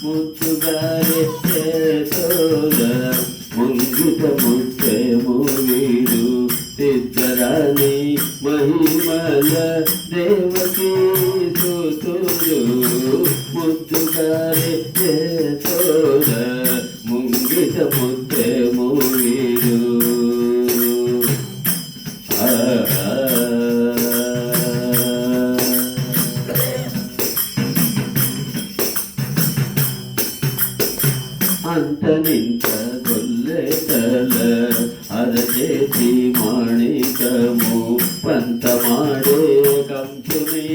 ముద్దుగారే యశోద ముంగిట ముత్తెము వీడు సిద్ధరాణి మహిమల దేవకీ సుతుడు ముద్దుగారే యశోద ముంగిట ముత్తెము వీడు అంతనింత గొల్లెతల అరచేతి మాణికము పంతమాడే కంసుని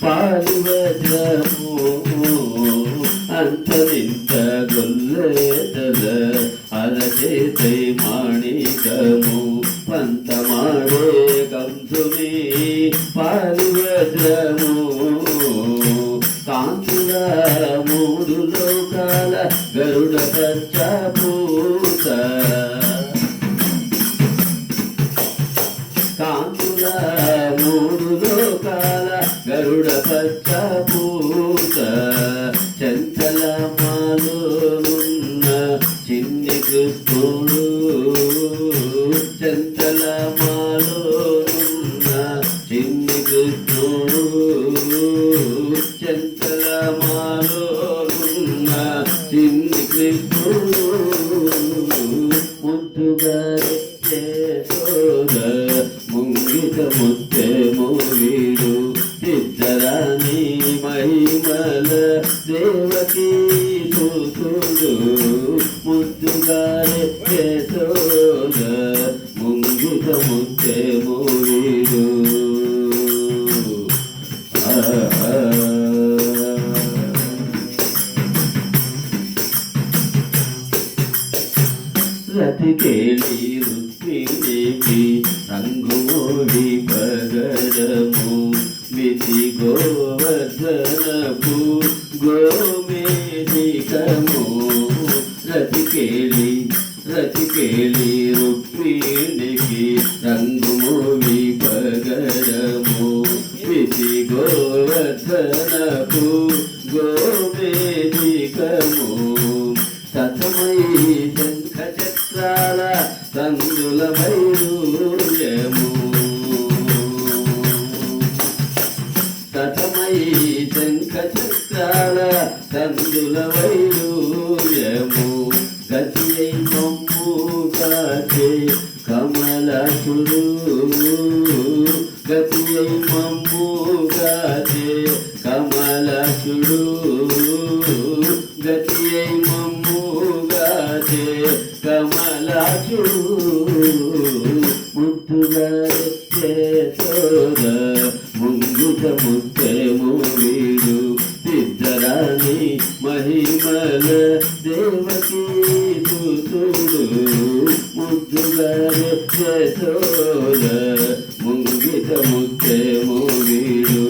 పాలు వజ్రము అంతనింత గొల్లెతల అరచేతి మాణికము పంతమాడే కంసుని పాలు వజ్రము కాంతుల మూడు లోకాల గరుడ పచ్చభూత కాంతుల మూడు లోకాల గరుడ పచ్చభూత చంచల మాలోనున్న చిన్ని కృష్ణుడు చంచల మాలోనున్న చిన్ని కృష్ణుడు చంచల మాలోనున్న చిన్ని కృష్ణుడు ముద్దుగారే యశోద ముంగిట ముత్తెము వీడు సిద్ధరాణి మహిమల దేవకీ సుతుడు ముద్దుగారే యశోద ముంగిట ముత్తెము వీడు రతికేళి రుక్మిణికి రంగుమోడి పగడము మితి గోవర్ధనపు గోమేధికము రతికేళి రుక్మిణికి రంగుమోడి పగడము మితి గోవర్ధనపు గోమేధికము తతమై శంఖ చక్రాల సందుల వైరూర్యము తతమై శంఖ చక్రాల సందుల వైరూర్యము గతి అయి మమ్ము కాచే కమలాసుడు గతి అయి మమ్ము కాచే కమలాసుడు గతి అయి మమ్ము గాచే కమలాసుడు ముద్దుగారే యశోద ముంగిట ముత్తెము వీడు సిద్ధరాణి మహిమల దేవకీ సుతుడు ముద్దుగారే యశోద ముంగిట ముత్తెము వీడు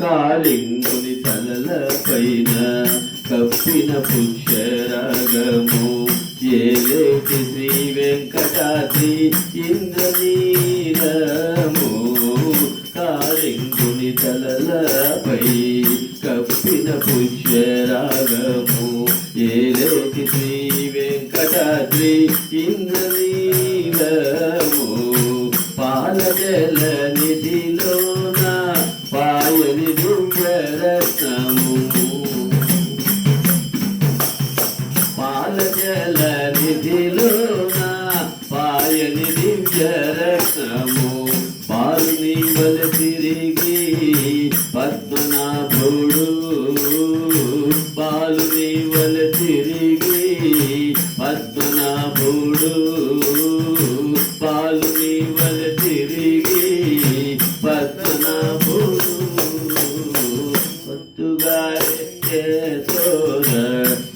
కాళింగుని తలల పైన కప్పిన పుష్యరాగము ఏలేటి శ్రీ వెంకటాద్రి ఇంద్రనీలము కాళింగుని తలలపై కప్పిన పుష్యరాగము ఏలేటి శ్రీ వెంకటాద్రి ఇంద్రనీలము పాలజల నిధిలోన పాయని దివ్యరత్నము పాలజల నిధిలోన పాయని దివ్యరత్నము పాలుని వల తిరిగి పద్మనాభుడు పాలుని వల తిరిగి పద్మనాభుడు పాలుని వల తిరిగి పద్మనాభుడు ముద్దుగారే యశోద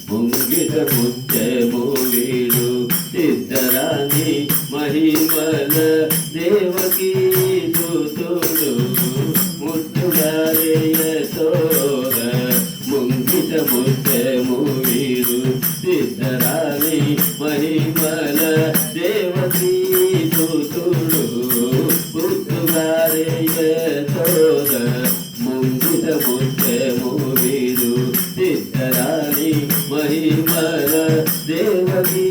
ముంగిట ముత్తెము వీడు సిద్ధరాణి మహిమల దేవకీ సుతుడు ముద్దుగారే యశోద ముంగిట ముత్తెము వీడు సిద్ధరాణి మహిమల దేవకీ ముంగిట ముత్యము వీడు సిద్ధరాణి మహిమల దేవకీ